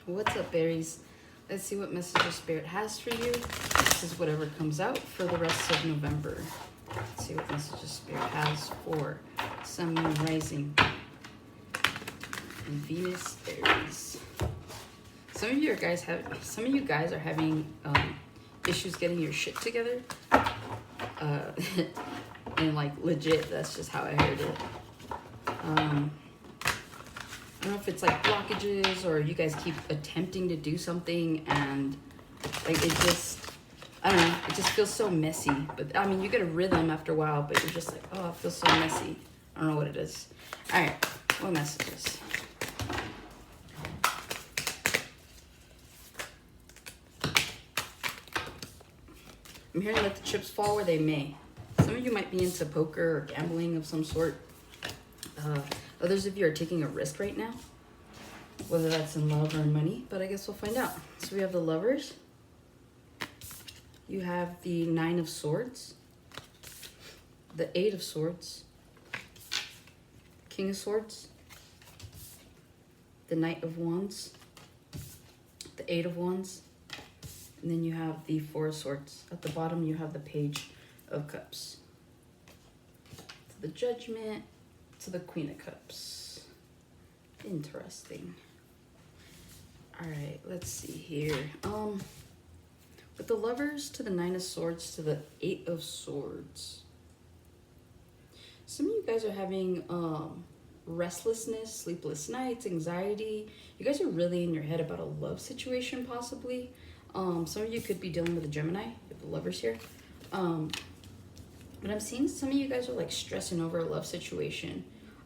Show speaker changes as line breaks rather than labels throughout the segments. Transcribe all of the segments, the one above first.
What's up, Aries? Let's see what message your spirit has for you. This is whatever comes out for the rest of November. Let's see what message your spirit has for Sun, Moon, Rising, and Venus, Aries. Some of you guys are having issues getting your shit together. And like legit, that's just how I heard it. I don't know if it's like blockages or you guys keep attempting to do something and like it just, I don't know, it just feels so messy. But I mean, you get a rhythm after a while, but you're just like, oh, it feels so messy. I don't know what it is. All right, what messages? I'm hearing let the chips fall where they may. Some of you might be into poker or gambling of some sort. Others of you are taking a risk right now, whether that's in love or in money, but I guess we'll find out. So we have the Lovers. You have the Nine of Swords, the Eight of Swords, King of Swords, the Knight of Wands, the Eight of Wands, and then you have the Four of Swords. At the bottom, you have the Page of Cups. To the Judgment, to the Queen of Cups. Interesting. All right, let's see here. With the Lovers, to the Nine of Swords, to the Eight of Swords. Some of you guys are having restlessness, sleepless nights, anxiety. You guys are really in your head about a love situation, possibly. Some of you could be dealing with a Gemini, with the Lovers here. But I'm seeing some of you guys are like stressing over a love situation.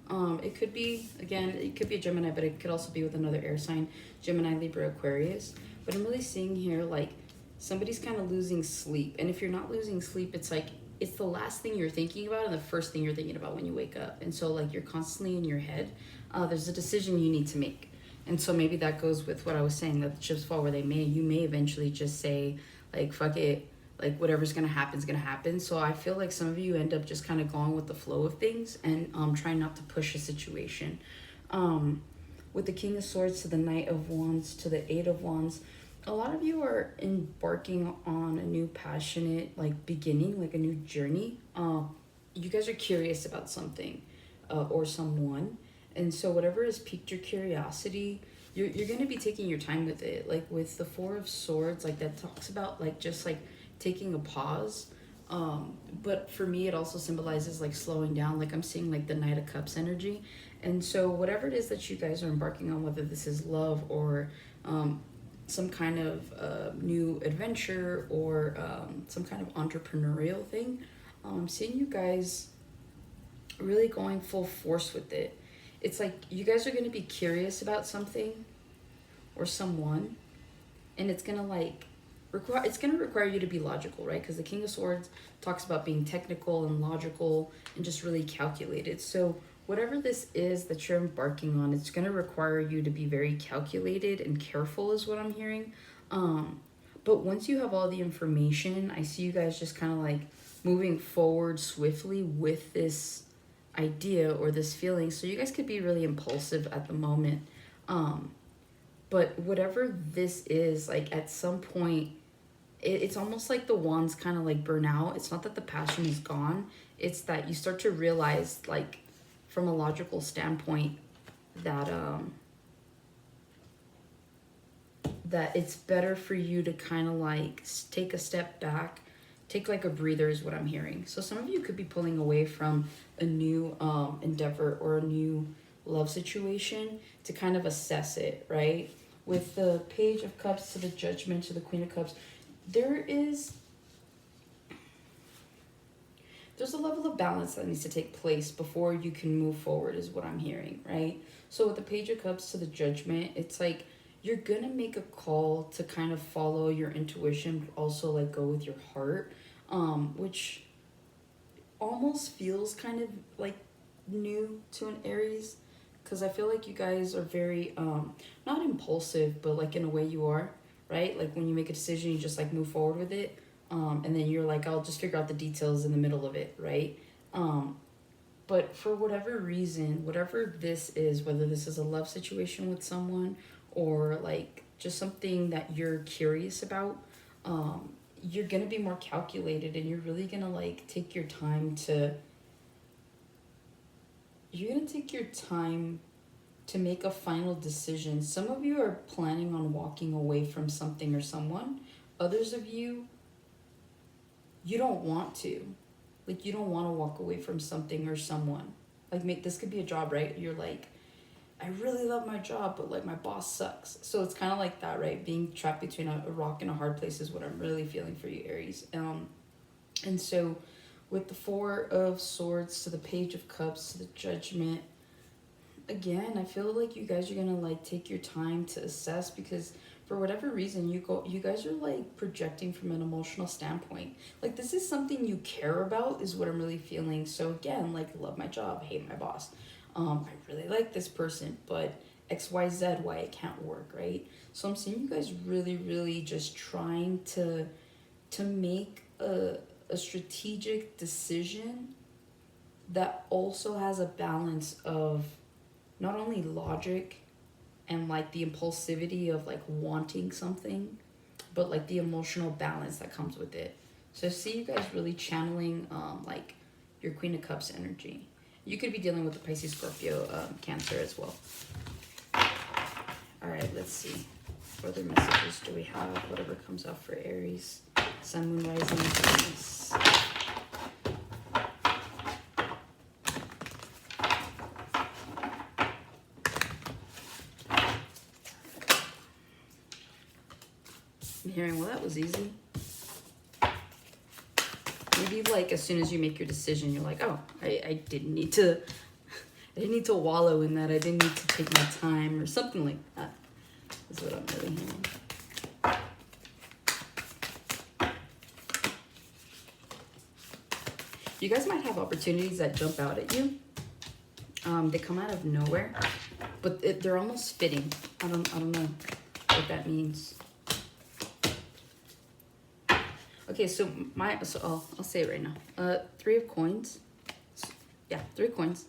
It could be, again, it could be a Gemini, but it could also be with another air sign, Gemini, Libra, Aquarius. But I'm really seeing here, like, somebody's kind of losing sleep. And if you're not losing sleep, it's like, it's the last thing you're thinking about and the first thing you're thinking about when you wake up. And so, like, you're constantly in your head. There's a decision you need to make. And so maybe that goes with what I was saying, that the chips fall where they may. You may eventually just say, like, fuck it. Like, whatever's going to happen is going to happen. So I feel like some of you end up just kind of going with the flow of things and trying not to push a situation. With the King of Swords to the Knight of Wands to the Eight of Wands, a lot of you are embarking on a new passionate, like, beginning, like a new journey. You guys are curious about something or someone. And so whatever has piqued your curiosity, you're going to be taking your time with it. Like, with the Four of Swords, like, that talks about, like, just, like, taking a pause, but for me it also symbolizes like slowing down. Like, I'm seeing like the Knight of Cups energy. And so whatever it is that you guys are embarking on, whether this is love or some kind of new adventure or some kind of entrepreneurial thing, I'm seeing you guys really going full force with it. It's like you guys are going to be curious about something or someone, and it's going to like it's going to require you to be logical, right? Because the King of Swords talks about being technical and logical and just really calculated. So whatever this is that you're embarking on, it's going to require you to be very calculated and careful is what I'm hearing. But once you have all the information, I see you guys just kind of like moving forward swiftly with this idea or this feeling. So you guys could be really impulsive at the moment. But whatever this is, like, at some point, it's almost like the wands kind of like burn out. It's not that the passion is gone. It's that you start to realize, like, from a logical standpoint, that that it's better for you to kind of like take a step back, take like a breather is what I'm hearing. So some of you could be pulling away from a new endeavor or a new love situation to kind of assess it, right? With the Page of Cups to the Judgment to the Queen of Cups, there's a level of balance that needs to take place before you can move forward is what I'm hearing, right? So with the Page of Cups to the Judgment, it's like you're gonna make a call to kind of follow your intuition, but also like go with your heart, which almost feels kind of like new to an Aries, because I feel like you guys are very not impulsive, but like in a way you are, right? Like when you make a decision, you just like move forward with it, and then you're like, I'll just figure out the details in the middle of it, right? But for whatever reason, whatever this is, whether this is a love situation with someone or like just something that you're curious about, you're gonna be more calculated, and you're really gonna like take your time to make a final decision. Some of you are planning on walking away from something or someone. Others of you, you don't want to. Like, you don't want to walk away from something or someone. Like, this could be a job, right? You're like, I really love my job, but like my boss sucks. So it's kind of like that, right? Being trapped between a rock and a hard place is what I'm really feeling for you, Aries. And so with the Four of Swords to the Page of Cups to the Judgment, again, I feel like you guys are gonna like take your time to assess, because for whatever reason you guys are like projecting from an emotional standpoint. Like, this is something you care about is what I'm really feeling. So again, like, love my job, hate my boss. I really like this person, but XYZ why it can't work, right? So I'm seeing you guys really, really just trying to make a strategic decision that also has a balance of not only logic and like the impulsivity of like wanting something, but like the emotional balance that comes with it. So I see you guys really channeling like your Queen of Cups energy. You could be dealing with the Pisces, Scorpio, Cancer as well. All right, let's see. What other messages do we have? Whatever comes out for Aries. Sun, Moon, Rising, Venus. I'm hearing, well, that was easy. Maybe like as soon as you make your decision, you're like, oh, I didn't need to wallow in that. I didn't need to take my time or something like that. Is what I'm really hearing. You guys might have opportunities that jump out at you. They come out of nowhere, but they're almost fitting. I don't know what that means. Okay, so I'll say it right now. 3 of coins. Yeah, 3 coins.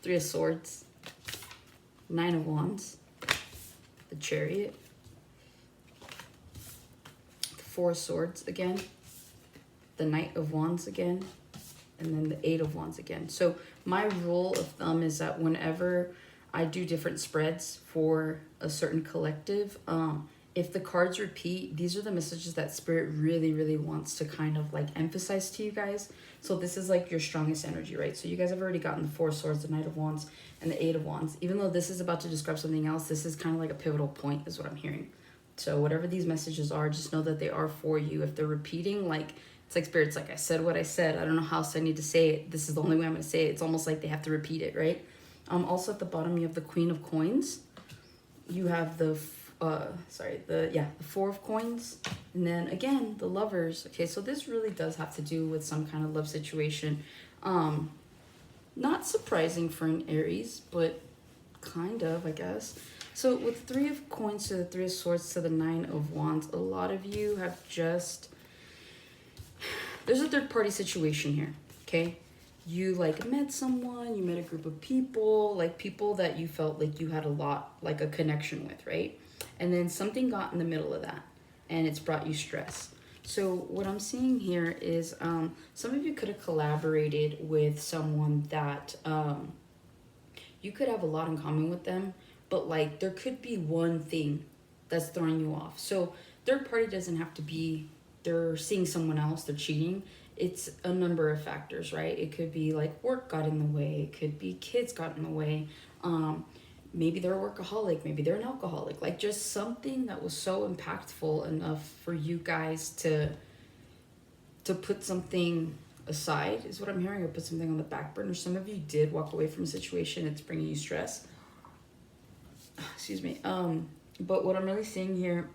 3 of swords. 9 of wands. The Chariot. 4 of swords again. The Knight of Wands again. And then the 8 of Wands again. So my rule of thumb is that whenever I do different spreads for a certain collective, if the cards repeat, these are the messages that Spirit really, really wants to kind of like emphasize to you guys. So this is like your strongest energy, right? So you guys have already gotten the 4 of Swords, the Knight of Wands, and the 8 of Wands. Even though this is about to describe something else, this is kind of like a pivotal point is what I'm hearing. So whatever these messages are, just know that they are for you. If they're repeating, like, it's like Spirit's like, I said what I said. I don't know how else I need to say it. This is the only way I'm going to say it. It's almost like they have to repeat it, right? Also at the bottom, you have the Queen of Coins. You have the 4 of coins, and then again the Lovers. Okay, so this really does have to do with some kind of love situation. Not surprising for an Aries, but kind of, I guess. So with 3 of coins to the 3 of swords to the 9 of wands, a lot of you have just, there's a third party situation here. Okay, you like met someone, you met a group of people, like people that you felt like you had a lot, like a connection with, right? And then something got in the middle of that, and it's brought you stress. So what I'm seeing here is some of you could have collaborated with someone that you could have a lot in common with them, but like there could be one thing that's throwing you off. So third party doesn't have to be they're seeing someone else, they're cheating. It's a number of factors, right? It could be like work got in the way. It could be kids got in the way. Maybe they're a workaholic, maybe they're an alcoholic, like just something that was so impactful enough for you guys to put something aside is what I'm hearing, or put something on the back burner. Some of you did walk away from a situation that's bringing you stress. Excuse me. But what I'm really seeing here,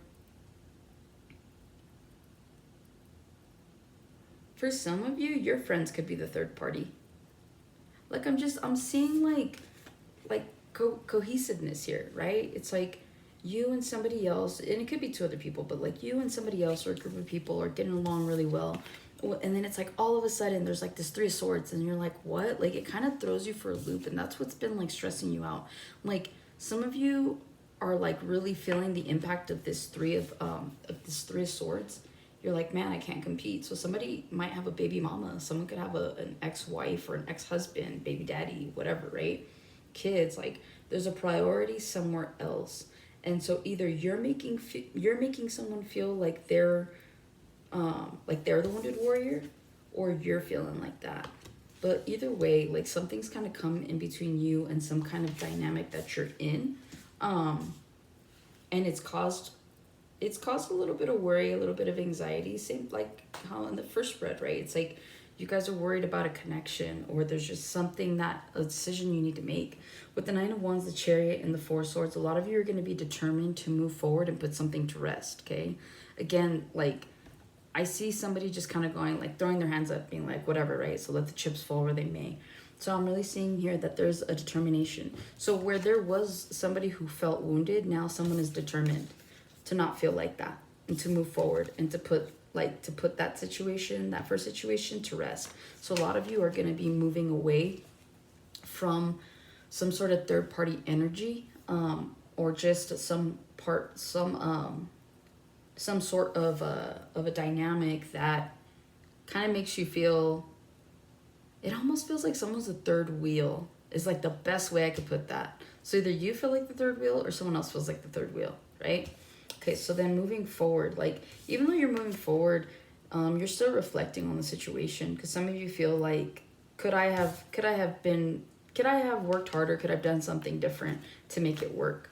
for some of you, your friends could be the third party. Like I'm seeing like cohesiveness here, right? It's like you and somebody else, and it could be 2 other people, but like you and somebody else or a group of people are getting along really well. And then it's like all of a sudden there's like this 3 of swords, and you're like, what? Like it kind of throws you for a loop, and that's what's been like stressing you out. Like some of you are like really feeling the impact of this three of swords, you're like, man, I can't compete. So somebody might have a baby mama, someone could have an ex-wife or an ex-husband, baby daddy, whatever, right? Kids, like there's a priority somewhere else. And so either you're making someone feel like they're the wounded warrior, or you're feeling like that. But either way, like something's kind of come in between you and some kind of dynamic that you're in. And it's caused a little bit of worry, a little bit of anxiety. Same like how in the first spread, right? It's like you guys are worried about a connection, or there's just something, that a decision you need to make. With the Nine of Wands, the Chariot, and the Four of Swords, a lot of you are going to be determined to move forward and put something to rest, okay? Again, like I see somebody just kind of going, like throwing their hands up, being like, whatever, right? So let the chips fall where they may. So I'm really seeing here that there's a determination. So where there was somebody who felt wounded, now someone is determined to not feel like that and to move forward and to put that situation, that first situation, to rest. So a lot of you are going to be moving away from some sort of third party energy, or just some sort of a dynamic that kind of makes you feel, it almost feels like someone's a third wheel, is like the best way I could put that. So either you feel like the third wheel or someone else feels like the third wheel, right? Okay, so then moving forward, like even though you're moving forward, you're still reflecting on the situation, because some of you feel like, could I have worked harder? Could I have done something different to make it work?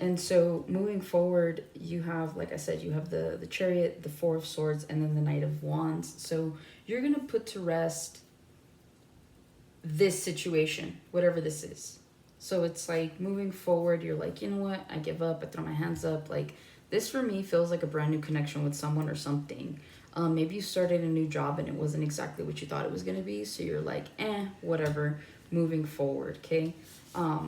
And so moving forward, you have, like I said, you have the Chariot, the Four of Swords, and then the Knight of Wands. So you're going to put to rest this situation, whatever this is. So it's like moving forward, you're like, you know what? I give up. I throw my hands up. Like this for me feels like a brand new connection with someone or something. Maybe you started a new job and it wasn't exactly what you thought it was going to be. So you're like, whatever, moving forward. Okay.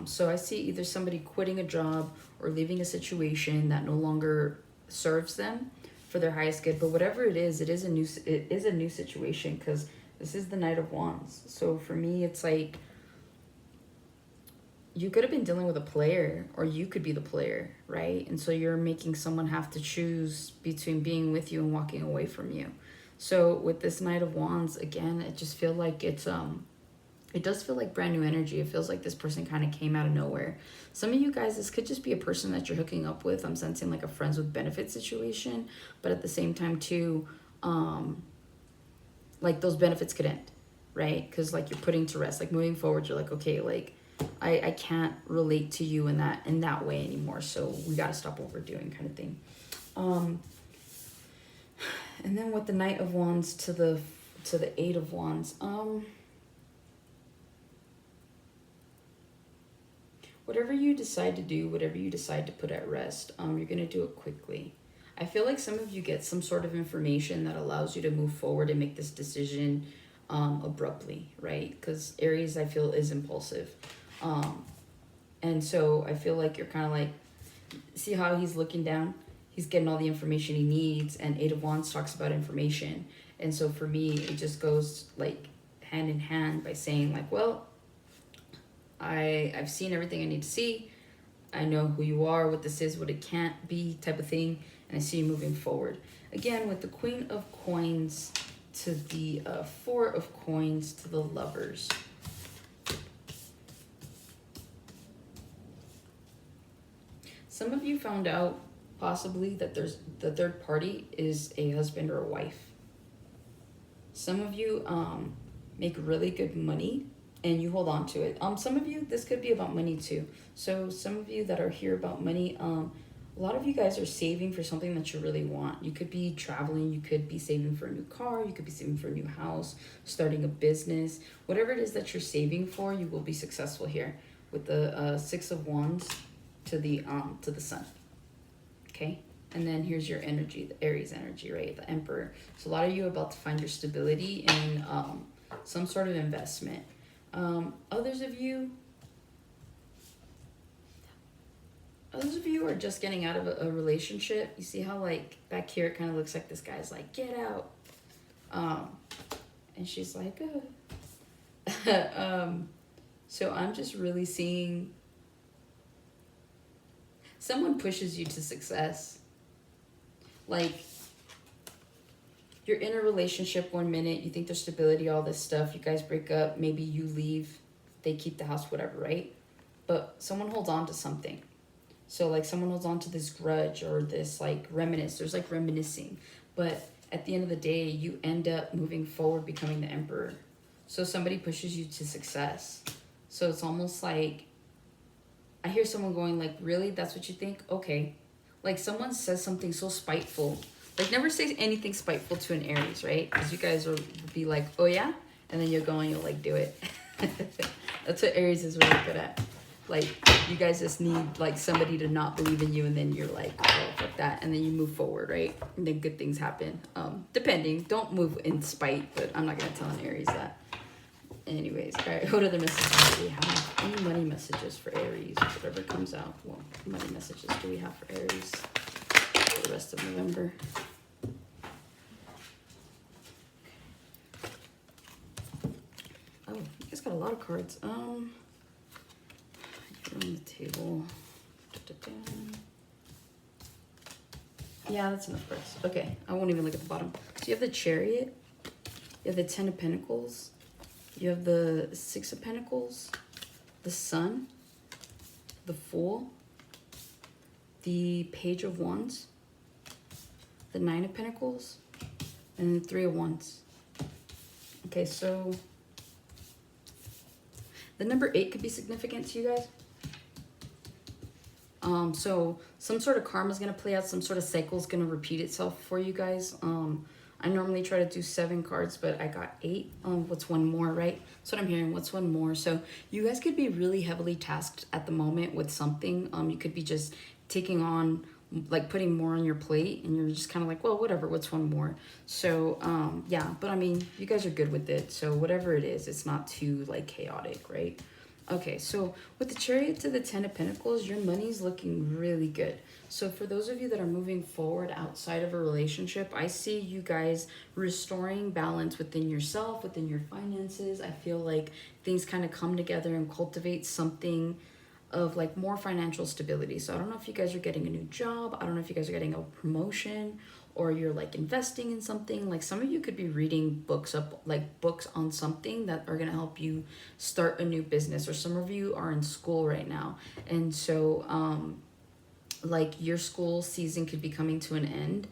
So I see either somebody quitting a job or leaving a situation that no longer serves them for their highest good. But whatever it is a new situation, because this is the Knight of Wands. So for me, it's like you could have been dealing with a player, or you could be the player, right? And so you're making someone have to choose between being with you and walking away from you. So with this Knight of Wands, again, it just feels like it does feel like brand new energy. It feels like this person kind of came out of nowhere. Some of you guys, this could just be a person that you're hooking up with. I'm sensing like a friends with benefits situation, but at the same time too, like those benefits could end, right? Because like you're putting to rest, like moving forward, you're like, okay, like I can't relate to you in that way anymore. So we got to stop overdoing, kind of thing. And then with the Knight of Wands to the Eight of Wands, whatever you decide to do, whatever you decide to put at rest, you're going to do it quickly. I feel like some of you get some sort of information that allows you to move forward and make this decision abruptly, right? Because Aries, I feel, is impulsive. And so I feel like you're kind of like, see how he's looking down? He's getting all the information he needs, and Eight of Wands talks about information. And so for me, it just goes like hand in hand by saying like, well, I've seen everything I need to see. I know who you are, what this is, what it can't be, type of thing. And I see you moving forward. Again, with the Queen of Coins to the Four of Coins to the Lovers. Some of you found out possibly that there's the third party is a husband or a wife. Some of you make really good money and you hold on to it. Some of you, this could be about money too. So some of you that are here about money, a lot of you guys are saving for something that you really want. You could be traveling, you could be saving for a new car, you could be saving for a new house, starting a business. Whatever it is that you're saving for, you will be successful here. With the Six of Wands to the Sun. Okay? And then here's your energy, the Aries energy, right? The Emperor. So a lot of you are about to find your stability in some sort of investment. Others of you are just getting out of a relationship. You see how like back here it kind of looks like this guy's like, get out. And she's like, oh. So I'm just really seeing someone pushes you to success. Like, you're in a relationship 1 minute, you think there's stability, all this stuff, you guys break up, maybe you leave, they keep the house, whatever, right? But someone holds on to something. So, like, someone holds on to this grudge or this, like, reminisce. There's, like, reminiscing. But at the end of the day, you end up moving forward, becoming the emperor. So somebody pushes you to success. So it's almost like, I hear someone going, like, really? That's what you think? Okay. Like, someone says something so spiteful. Like, never say anything spiteful to an Aries, right? Because you guys will be like, oh, yeah? And then you'll go and you'll, like, do it. That's what Aries is really good at. Like, you guys just need, like, somebody to not believe in you, and then you're like, oh, fuck that. And then you move forward, right? And then good things happen. Depending. Don't move in spite, but I'm not going to tell an Aries that. Anyways, all right, what other messages do we have? Any money messages for Aries? Whatever comes out. What money messages do we have for Aries for the rest of November? Oh, you guys got a lot of cards. On the table. Yeah, that's enough cards. Okay, I won't even look at the bottom. So you have the Chariot, you have the Ten of Pentacles, you have the Six of Pentacles, the Sun, the Fool, the Page of Wands, the Nine of Pentacles, and the Three of Wands. Okay, so the number 8 could be significant to you guys. So some sort of karma is going to play out. Some sort of cycle is going to repeat itself for you guys. I normally try to do 7 cards, but I got 8. What's one more, right? That's what I'm hearing. What's one more? So you guys could be really heavily tasked at the moment with something. You could be just taking on, like, putting more on your plate, and you're just kind of like, well, whatever, what's one more? So, yeah, but I mean, you guys are good with it. So whatever it is, it's not too, like, chaotic, right? Okay, so with the Chariot to the Ten of Pentacles, your money's looking really good. So for those of you that are moving forward outside of a relationship, I see you guys restoring balance within yourself, within your finances. I feel like things kind of come together and cultivate something of, like, more financial stability. So I don't know if you guys are getting a new job. I don't know if you guys are getting a promotion, or you're, like, investing in something. Like, some of you could be reading books up, like, books on something that are going to help you start a new business. Or some of you are in school right now, and so like, your school season could be coming to an end,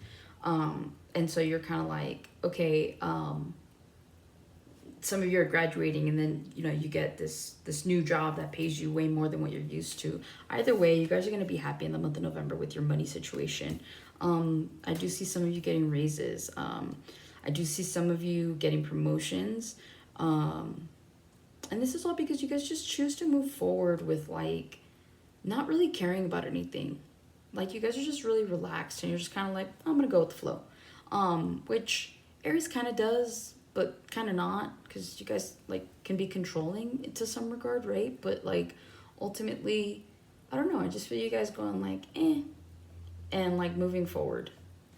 and so you're kind of like, okay, some of you are graduating, and then, you know, you get this new job that pays you way more than what you're used to. Either way, you guys are going to be happy in the month of November with your money situation. I do see some of you getting raises. I do see some of you getting promotions. And this is all because you guys just choose to move forward with, like, not really caring about anything. Like, you guys are just really relaxed, and you're just kind of like, I'm going to go with the flow. Which Aries kind of does, but kind of not, because you guys, like, can be controlling to some regard, right? But, like, ultimately, I don't know, I just feel you guys going, like, and, like, moving forward.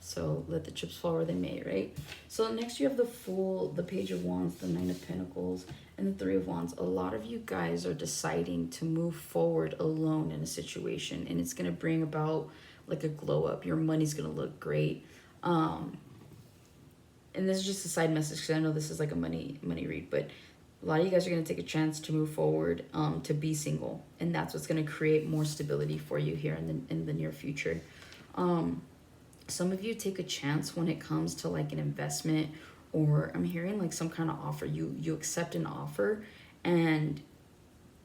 So let the chips fall where they may, right? So next you have the Fool, the Page of Wands, the Nine of Pentacles, and the Three of Wands. A lot of you guys are deciding to move forward alone in a situation, and it's going to bring about, like, a glow up. Your money's going to look great. And this is just a side message, because I know this is like a money read, but a lot of you guys are going to take a chance to move forward, to be single, and that's what's going to create more stability for you here in the near future. Some of you take a chance when it comes to, like, an investment, or I'm hearing, like, some kind of offer. You accept an offer, and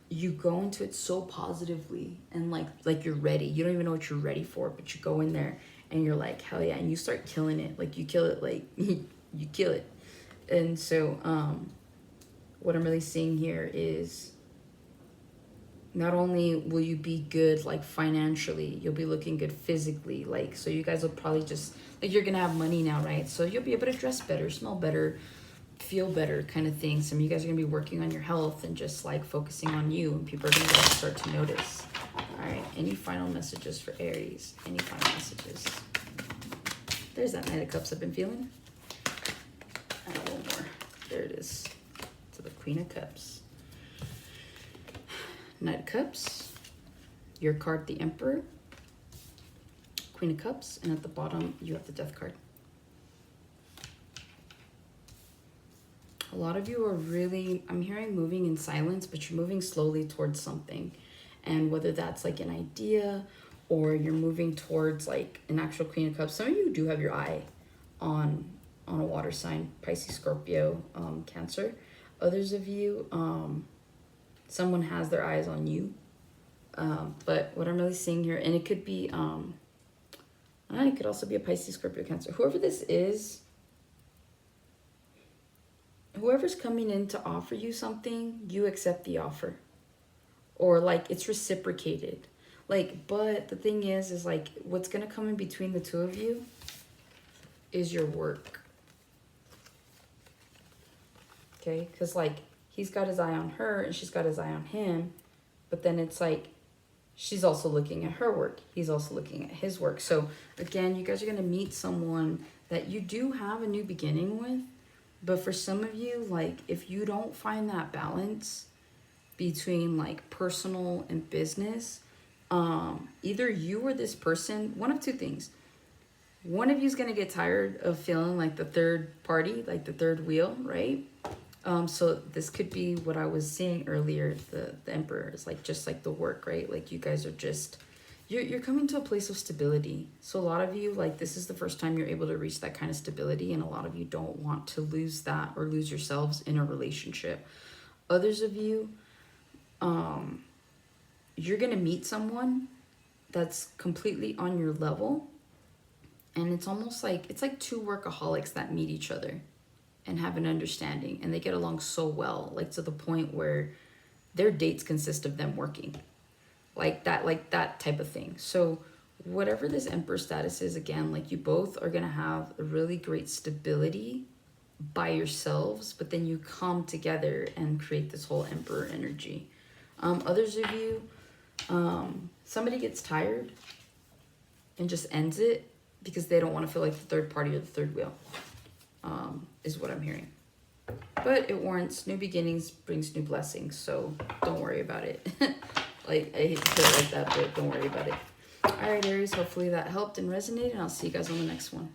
you go into it so positively, and like you're ready. You don't even know what you're ready for, but you go in there and you're like, hell yeah, and you start killing it. Like, you kill it, like you kill it. And so what I'm really seeing here is, not only will you be good, like, financially, you'll be looking good physically. Like, so you guys will probably just, like, you're gonna have money now, right? So you'll be able to dress better, smell better, feel better, kind of thing. Some of you guys are gonna be working on your health and just, like, focusing on you, and people are gonna start to notice. All right, any final messages for Aries? Any final messages? There's that Knight of Cups I've been feeling. And one more. There it is. To the Queen of Cups. Knight of Cups, your card, the Emperor, Queen of Cups, and at the bottom you have the Death card. A lot of you are really, I'm hearing moving in silence, but you're moving slowly towards something. And whether that's like an idea or you're moving towards like an actual Queen of Cups. Some of you do have your eye on a water sign, Pisces, Scorpio, Cancer. Others of you, someone has their eyes on you. But what I'm really seeing here, and it could be, it could also be a Pisces, Scorpio, Cancer. Whoever this is, whoever's coming in to offer you something, you accept the offer. Or like it's reciprocated. Like, but the thing is like what's going to come in between the two of you is your work. Okay? Because like he's got his eye on her and she's got his eye on him. But then it's like she's also looking at her work. He's also looking at his work. So again, you guys are going to meet someone that you do have a new beginning with. But for some of you, like if you don't find that balance between like personal and business, either you or this person, one of two things. One of you is going to get tired of feeling like the third party, like the third wheel, right? So this could be what I was saying earlier, the Emperor is like just like the work, right? Like you guys are just, you're coming to a place of stability. So a lot of you, like this is the first time you're able to reach that kind of stability, and a lot of you don't want to lose that or lose yourselves in a relationship. Others of you, you're gonna meet someone that's completely on your level, and it's almost like it's like two workaholics that meet each other and have an understanding, and they get along so well, like to the point where their dates consist of them working, like that type of thing. So whatever this Emperor status is, again, like you both are gonna have a really great stability by yourselves, but then you come together and create this whole Emperor energy. Others of you, somebody gets tired and just ends it because they don't want to feel like the third party or the third wheel, is what I'm hearing. But it warrants new beginnings, brings new blessings, so don't worry about it. Like, I hate to put it like that, but don't worry about it. All right, Aries, hopefully that helped and resonated, and I'll see you guys on the next one.